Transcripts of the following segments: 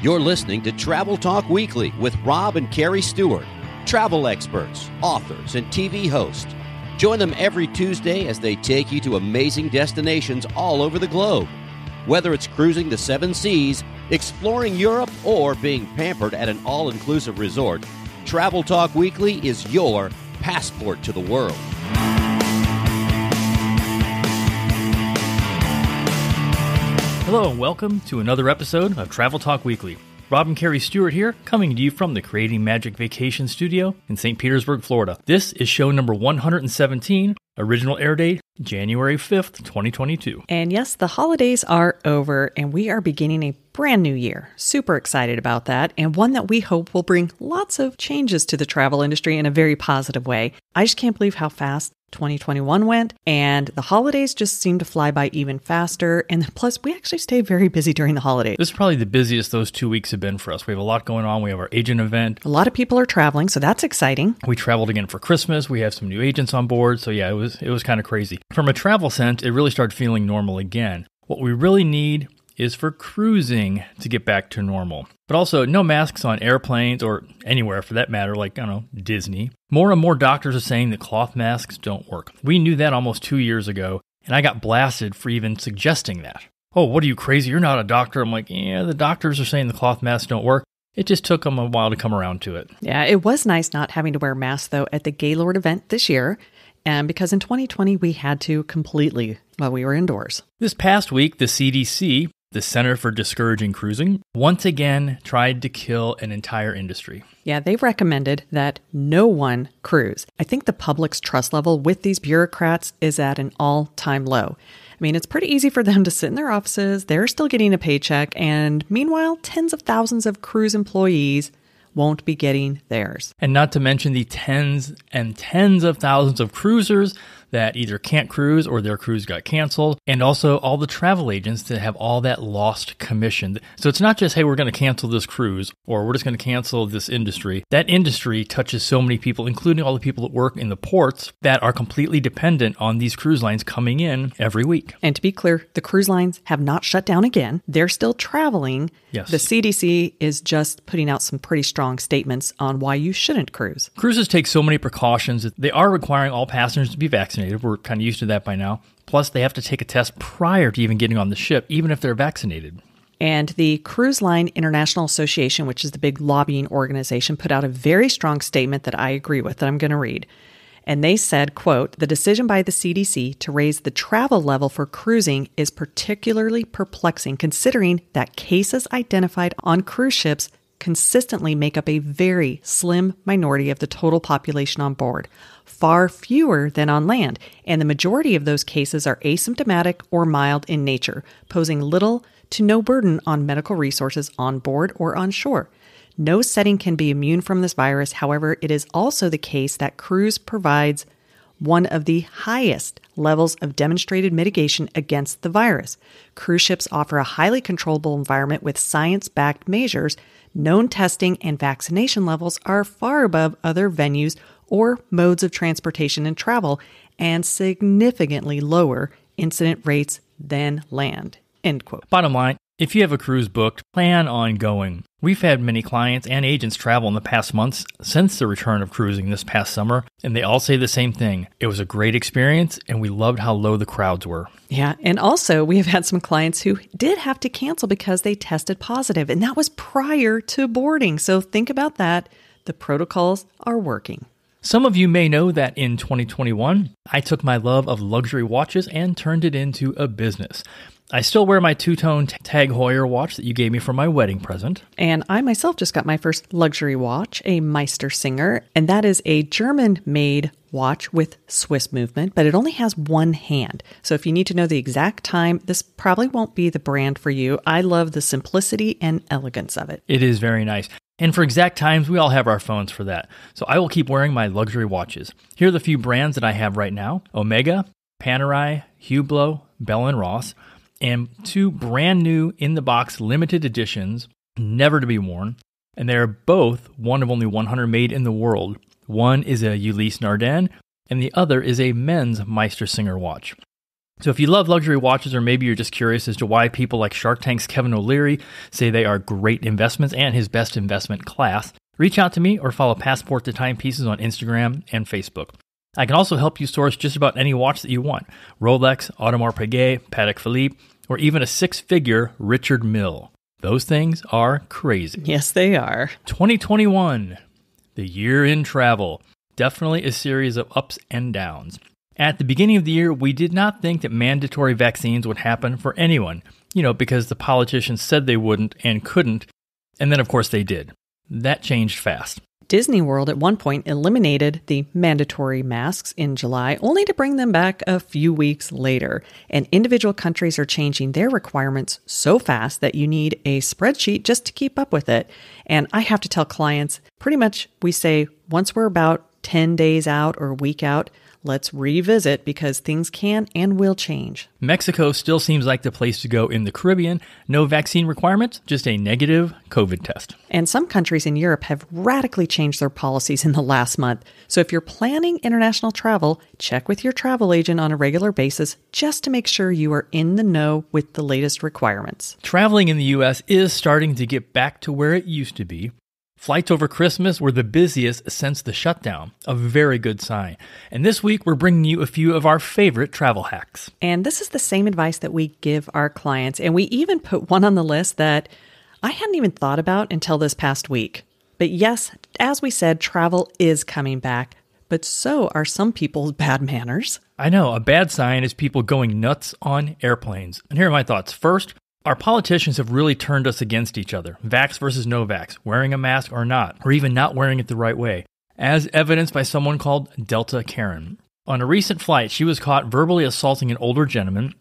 You're listening to Travel Talk Weekly with Rob and Carrie Stewart, travel experts, authors, and TV hosts. Join them every Tuesday as they take you to amazing destinations all over the globe. Whether it's cruising the 7 seas, exploring Europe, or being pampered at an all-inclusive resort, Travel Talk Weekly is your passport to the world. Hello and welcome to another episode of Travel Talk Weekly. Rob and Carrie Stewart here, coming to you from the Creating Magic Vacation Studio in St. Petersburg, Florida. This is show number 117, original air date January 5th, 2022. And yes, the holidays are over and we are beginning a brand new year. Super excited about that, and one that we hope will bring lots of changes to the travel industry in a very positive way. I just can't believe how fast 2021 went, and the holidays just seem to fly by even faster, and plus we actually stay very busy during the holidays. This is probably the busiest those 2 weeks have been for us. We have a lot going on. We have our agent event. A lot of people are traveling, so that's exciting. We traveled again for Christmas. We have some new agents on board, so yeah, it was kind of crazy. From a travel sense, it really started feeling normal again. What we really need is for cruising to get back to normal. But also, no masks on airplanes or anywhere for that matter, like, I don't know, Disney. More and more doctors are saying that cloth masks don't work. We knew that almost 2 years ago, and I got blasted for even suggesting that. Oh, what are you, crazy? You're not a doctor. I'm like, yeah, the doctors are saying the cloth masks don't work. It just took them a while to come around to it. Yeah, it was nice not having to wear masks, though, at the Gaylord event this year. And because in 2020, we had to completely while we were indoors. This past week, the CDC, the Center for Discouraging Cruising, once again tried to kill an entire industry. Yeah, they've recommended that no one cruise. I think the public's trust level with these bureaucrats is at an all-time low. I mean, it's pretty easy for them to sit in their offices, they're still getting a paycheck, and meanwhile, tens of thousands of cruise employees won't be getting theirs. And not to mention the tens and tens of thousands of cruisers that either can't cruise or their cruise got canceled, and also all the travel agents that have all that lost commission. So it's not just, hey, we're going to cancel this cruise or we're just going to cancel this industry. That industry touches so many people, including all the people that work in the ports that are completely dependent on these cruise lines coming in every week. And to be clear, the cruise lines have not shut down again. They're still traveling. Yes. The CDC is just putting out some pretty strong statements on why you shouldn't cruise. Cruises take so many precautions that they are requiring all passengers to be vaccinated. We're kind of used to that by now. Plus, they have to take a test prior to even getting on the ship, even if they're vaccinated. And the Cruise Line International Association, which is the big lobbying organization, put out a very strong statement that I agree with, that I'm going to read. And they said, quote, "The decision by the CDC to raise the travel level for cruising is particularly perplexing, considering that cases identified on cruise ships consistently make up a very slim minority of the total population on board, far fewer than on land, and the majority of those cases are asymptomatic or mild in nature, posing little to no burden on medical resources on board or on shore. No setting can be immune from this virus. However, it is also the case that cruise provides one of the highest levels of demonstrated mitigation against the virus. Cruise ships offer a highly controllable environment with science-backed measures. Known testing and vaccination levels are far above other venues or modes of transportation and travel, and significantly lower incident rates than land." End quote. Bottom line, if you have a cruise booked, plan on going. We've had many clients and agents travel in the past months since the return of cruising this past summer, and they all say the same thing. It was a great experience, and we loved how low the crowds were. Yeah, and also we have had some clients who did have to cancel because they tested positive, and that was prior to boarding. So think about that. The protocols are working. Some of you may know that in 2021, I took my love of luxury watches and turned it into a business. I still wear my two-tone Tag Heuer watch that you gave me for my wedding present. And I myself just got my first luxury watch, a Meistersinger, and that is a German-made watch with Swiss movement, but it only has one hand. So if you need to know the exact time, this probably won't be the brand for you. I love the simplicity and elegance of it. It is very nice. And for exact times, we all have our phones for that. So I will keep wearing my luxury watches. Here are the few brands that I have right now: Omega, Panerai, Hublot, Bell & Ross, and 2 brand new in-the-box limited editions, never to be worn. And they are both one of only 100 made in the world. One is a Ulysse Nardin, and the other is a men's Meistersinger watch. So if you love luxury watches, or maybe you're just curious as to why people like Shark Tank's Kevin O'Leary say they are great investments and his best investment class, reach out to me or follow Passport to Timepieces on Instagram and Facebook. I can also help you source just about any watch that you want. Rolex, Audemars Piguet, Patek Philippe, or even a six-figure Richard Mille. Those things are crazy. Yes, they are. 2021, the year in travel. Definitely a series of ups and downs. At the beginning of the year, we did not think that mandatory vaccines would happen for anyone, because the politicians said they wouldn't and couldn't, and then of course they did. That changed fast. Disney World at one point eliminated the mandatory masks in July, only to bring them back a few weeks later. And individual countries are changing their requirements so fast that you need a spreadsheet just to keep up with it. And I have to tell clients, pretty much we say once we're about 10 days out or a week out, let's revisit because things can and will change. Mexico still seems like the place to go in the Caribbean. No vaccine requirements, just a negative COVID test. And some countries in Europe have radically changed their policies in the last month. So if you're planning international travel, check with your travel agent on a regular basis just to make sure you are in the know with the latest requirements. Traveling in the U.S. is starting to get back to where it used to be. Flights over Christmas were the busiest since the shutdown, a very good sign. And this week, we're bringing you a few of our favorite travel hacks. And this is the same advice that we give our clients. And we even put one on the list that I hadn't even thought about until this past week. But yes, as we said, travel is coming back, but so are some people's bad manners. I know, a bad sign is people going nuts on airplanes. And here are my thoughts. First, our politicians have really turned us against each other. Vax versus no vax, wearing a mask or not, or even not wearing it the right way, as evidenced by someone called Delta Karen. On a recent flight, she was caught verbally assaulting an older gentleman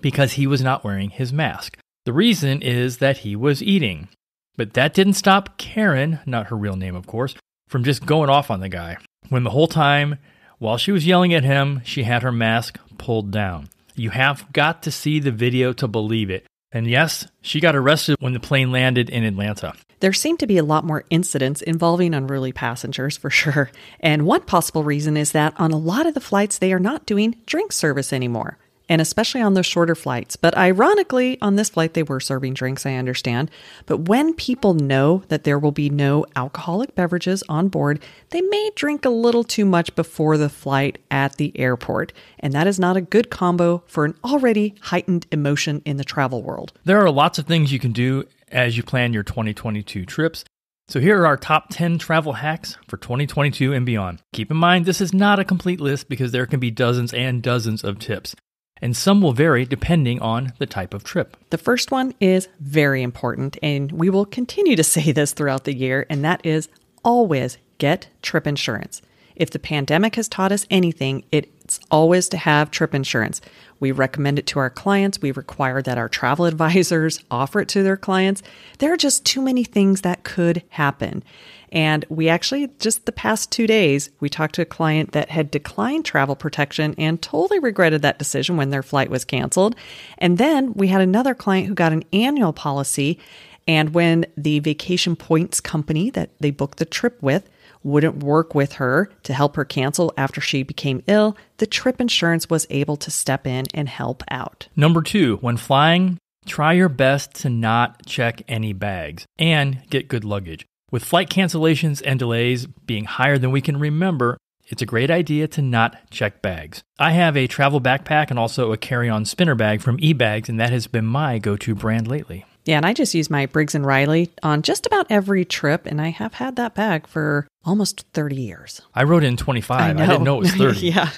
because he was not wearing his mask. The reason is that he was eating. But that didn't stop Karen, not her real name of course, from just going off on the guy, when the whole time, while she was yelling at him, she had her mask pulled down. You have got to see the video to believe it. And yes, she got arrested when the plane landed in Atlanta. There seem to be a lot more incidents involving unruly passengers for sure. And one possible reason is that on a lot of the flights, they are not doing drink service anymore. And especially on those shorter flights. But ironically, on this flight, they were serving drinks, I understand. But when people know that there will be no alcoholic beverages on board, they may drink a little too much before the flight at the airport. And that is not a good combo for an already heightened emotion in the travel world. There are lots of things you can do as you plan your 2022 trips. So here are our top 10 travel hacks for 2022 and beyond. Keep in mind, this is not a complete list because there can be dozens and dozens of tips. And some will vary depending on the type of trip. The first one is very important, and we will continue to say this throughout the year, and that is always get trip insurance. If the pandemic has taught us anything, it's always to have trip insurance. We recommend it to our clients. We require that our travel advisors offer it to their clients. There are just too many things that could happen. And we actually, just the past 2 days, we talked to a client that had declined travel protection and totally regretted that decision when their flight was canceled. And then we had another client who got an annual policy. And when the vacation points company that they booked the trip with wouldn't work with her to help her cancel after she became ill, the trip insurance was able to step in and help out. Number 2, when flying, try your best to not check any bags and get good luggage. With flight cancellations and delays being higher than we can remember, it's a great idea to not check bags. I have a travel backpack and also a carry-on spinner bag from eBags, and that has been my go-to brand lately. Yeah, and I just use my Briggs & Riley on just about every trip, and I have had that bag for almost 30 years. I wrote in 25. I didn't know it was 30. Yeah.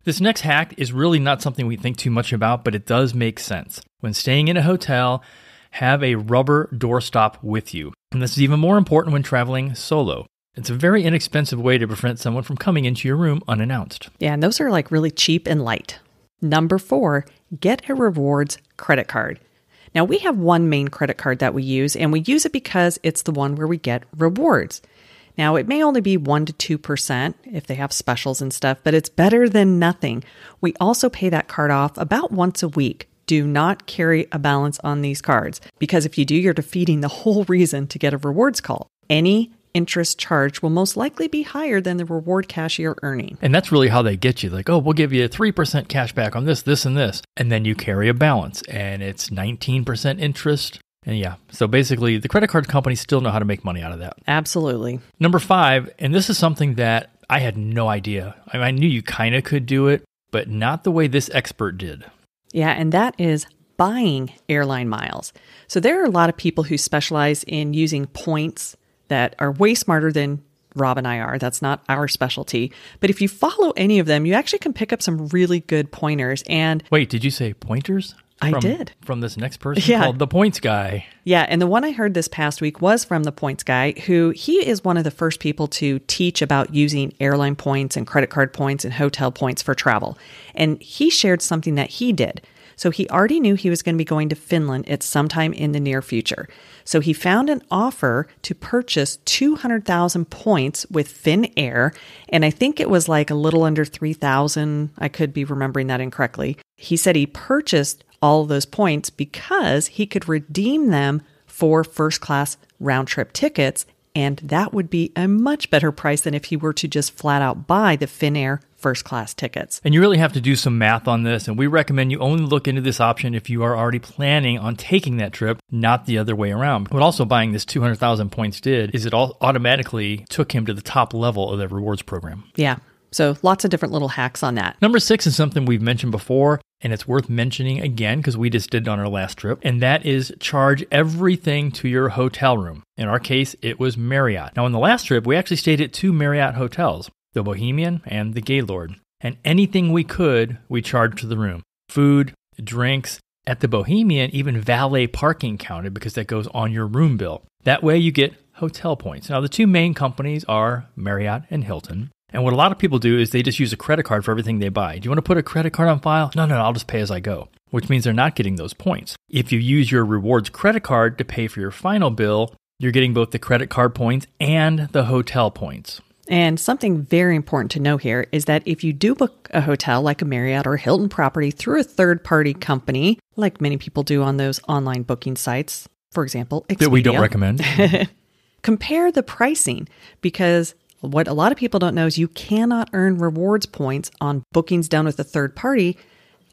This next hack is really not something we think too much about, but it does make sense. When staying in a hotel, have a rubber doorstop with you. And this is even more important when traveling solo. It's a very inexpensive way to prevent someone from coming into your room unannounced. Yeah, and those are like really cheap and light. Number 4, get a rewards credit card. Now, we have one main credit card that we use, and we use it because it's the one where we get rewards. Now, it may only be 1% to 2% if they have specials and stuff, but it's better than nothing. We also pay that card off about once a week. Do not carry a balance on these cards because if you do, you're defeating the whole reason to get a rewards call. Any interest charged will most likely be higher than the reward cash you're earning. And that's really how they get you. Like, oh, we'll give you a 3% cash back on this, this, and this. And then you carry a balance, and it's 19% interest. And yeah, so basically the credit card companies still know how to make money out of that. Absolutely. Number 5, and this is something that I had no idea. I knew you kind of could do it, but not the way this expert did. Yeah, and that is buying airline miles. So there are a lot of people who specialize in using points that are way smarter than Rob and I are. That's not our specialty. But if you follow any of them, you actually can pick up some really good pointers. And wait, did you say pointers? I did. From this next person called the Points Guy. Yeah, and the one I heard this past week was from the Points Guy, who he is one of the first people to teach about using airline points and credit card points and hotel points for travel. And he shared something that he did. So he already knew he was going to be going to Finland at some time in the near future. So he found an offer to purchase 200,000 points with Finnair. And I think it was like a little under 3,000. I could be remembering that incorrectly. He said he purchased all of those points because he could redeem them for first class round trip tickets. And that would be a much better price than if he were to just flat out buy the Finnair first class tickets. And you really have to do some math on this. And we recommend you only look into this option if you are already planning on taking that trip, not the other way around. What also buying this 200,000 points did is it all automatically took him to the top level of the rewards program. Yeah. So lots of different little hacks on that. Number 6 is something we've mentioned before, and it's worth mentioning again because we just did it on our last trip, and that is charge everything to your hotel room. In our case, it was Marriott. Now, on the last trip, we actually stayed at 2 Marriott hotels, the Bohemian and the Gaylord. And anything we could, we charged to the room. Food, drinks. At the Bohemian, even valet parking counted because that goes on your room bill. That way you get hotel points. Now, the 2 main companies are Marriott and Hilton. And what a lot of people do is they just use a credit card for everything they buy. Do you want to put a credit card on file? No, I'll just pay as I go, which means they're not getting those points. If you use your rewards credit card to pay for your final bill, you're getting both the credit card points and the hotel points. And something very important to know here is that if you do book a hotel like a Marriott or Hilton property through a third-party company, like many people do on those online booking sites, for example, Expedia, that we don't recommend, compare the pricing, because what a lot of people don't know is you cannot earn rewards points on bookings done with a third party,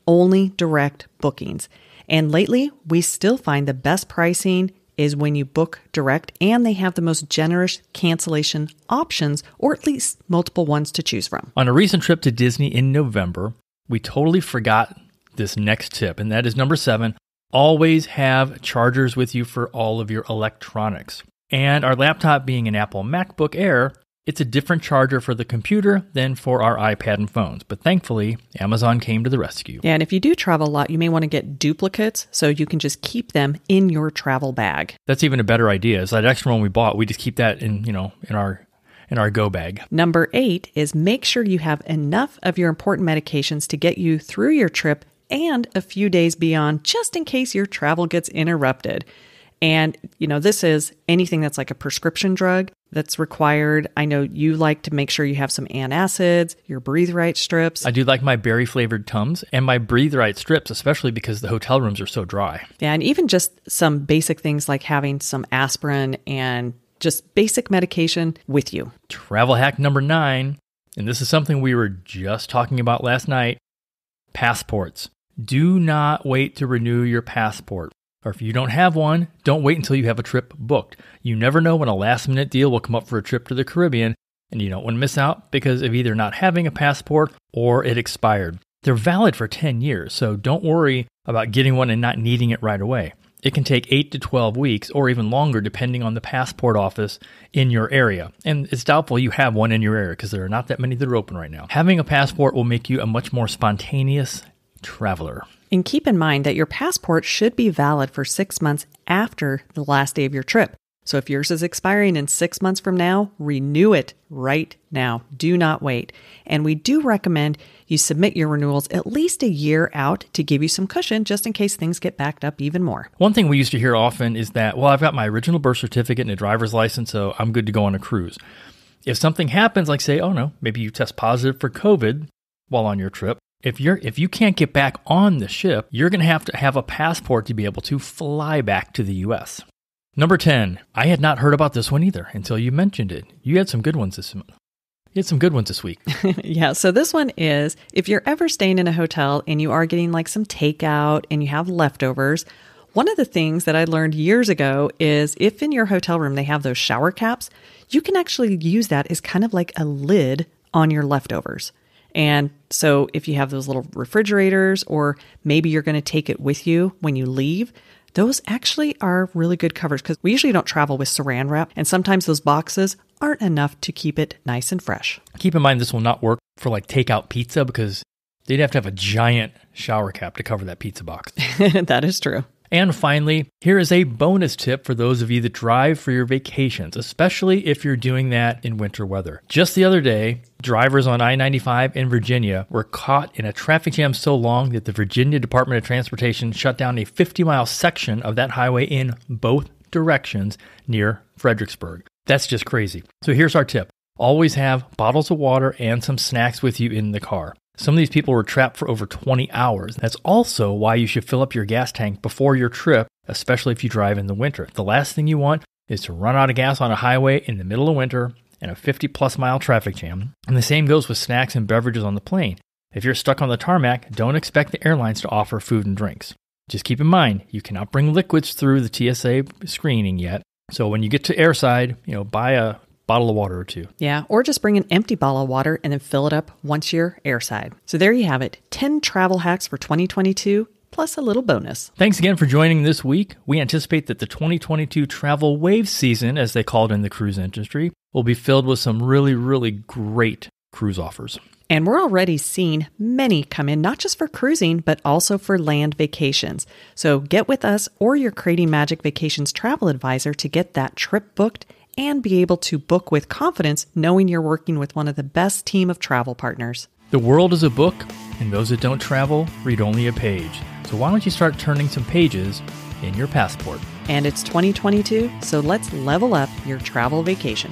only direct bookings. And lately, we still find the best pricing is when you book direct, and they have the most generous cancellation options, or at least multiple ones to choose from. On a recent trip to Disney in November, we totally forgot this next tip, and that is number 7, always have chargers with you for all of your electronics. And our laptop being an Apple MacBook Air, it's a different charger for the computer than for our iPad and phones. But thankfully, Amazon came to the rescue. Yeah, and if you do travel a lot, you may want to get duplicates so you can just keep them in your travel bag. That's even a better idea. Is that extra one we bought, we just keep that in our go bag. Number 8 is make sure you have enough of your important medications to get you through your trip and a few days beyond, just in case your travel gets interrupted. And, this is anything that's like a prescription drug that's required. I know you like to make sure you have some antacids, your Breathe Right strips. I do like my berry-flavored Tums and my Breathe Right strips, especially because the hotel rooms are so dry. Yeah, and even just some basic things like having some aspirin and just basic medication with you. Travel hack number 9, and this is something we were just talking about last night, passports. Do not wait to renew your passport. Or if you don't have one, don't wait until you have a trip booked. You never know when a last-minute deal will come up for a trip to the Caribbean, and you don't want to miss out because of either not having a passport or it expired. They're valid for 10 years, so don't worry about getting one and not needing it right away. It can take 8 to 12 weeks or even longer depending on the passport office in your area. And it's doubtful you have one in your area because there are not that many that are open right now. Having a passport will make you a much more spontaneous traveler. And keep in mind that your passport should be valid for 6 months after the last day of your trip. So if yours is expiring in 6 months from now, renew it right now. Do not wait. And we do recommend you submit your renewals at least a year out to give you some cushion just in case things get backed up even more. One thing we used to hear often is that, well, I've got my original birth certificate and a driver's license, so I'm good to go on a cruise. If something happens, like say, maybe you test positive for COVID while on your trip, if you can't get back on the ship, you're going to have a passport to be able to fly back to the U.S. Number 10. I had not heard about this one either until you mentioned it. You had some good ones this month. You had some good ones this week. Yeah, so this one is, if you're ever staying in a hotel and you are getting like some takeout and you have leftovers, one of the things that I learned years ago is if in your hotel room they have those shower caps, you can actually use that as kind of like a lid on your leftovers. And so if you have those little refrigerators, or maybe you're going to take it with you when you leave, those actually are really good covers because we usually don't travel with saran wrap. And sometimes those boxes aren't enough to keep it nice and fresh. Keep in mind this will not work for like takeout pizza because they'd have to have a giant shower cap to cover that pizza box. That is true. And finally, here is a bonus tip for those of you that drive for your vacations, especially if you're doing that in winter weather. Just the other day, drivers on I-95 in Virginia were caught in a traffic jam so long that the Virginia Department of Transportation shut down a 50-mile section of that highway in both directions near Fredericksburg. That's just crazy. So here's our tip. Always have bottles of water and some snacks with you in the car. Some of these people were trapped for over 20 hours. That's also why you should fill up your gas tank before your trip, especially if you drive in the winter. The last thing you want is to run out of gas on a highway in the middle of winter and a 50-plus mile traffic jam. And the same goes with snacks and beverages on the plane. If you're stuck on the tarmac, don't expect the airlines to offer food and drinks. Just keep in mind, you cannot bring liquids through the TSA screening yet. So when you get to airside, buy a bottle of water or two. Yeah, or just bring an empty bottle of water and then fill it up once you're airside. So there you have it, 10 travel hacks for 2022, plus a little bonus. Thanks again for joining this week. We anticipate that the 2022 travel wave season, as they call it in the cruise industry, will be filled with some really, really great cruise offers. And we're already seeing many come in, not just for cruising, but also for land vacations. So get with us or your Creating Magic Vacations travel advisor to get that trip booked and be able to book with confidence, knowing you're working with one of the best team of travel partners. The world is a book, and those that don't travel read only a page. So why don't you start turning some pages in your passport? And it's 2022, so let's level up your travel vacation.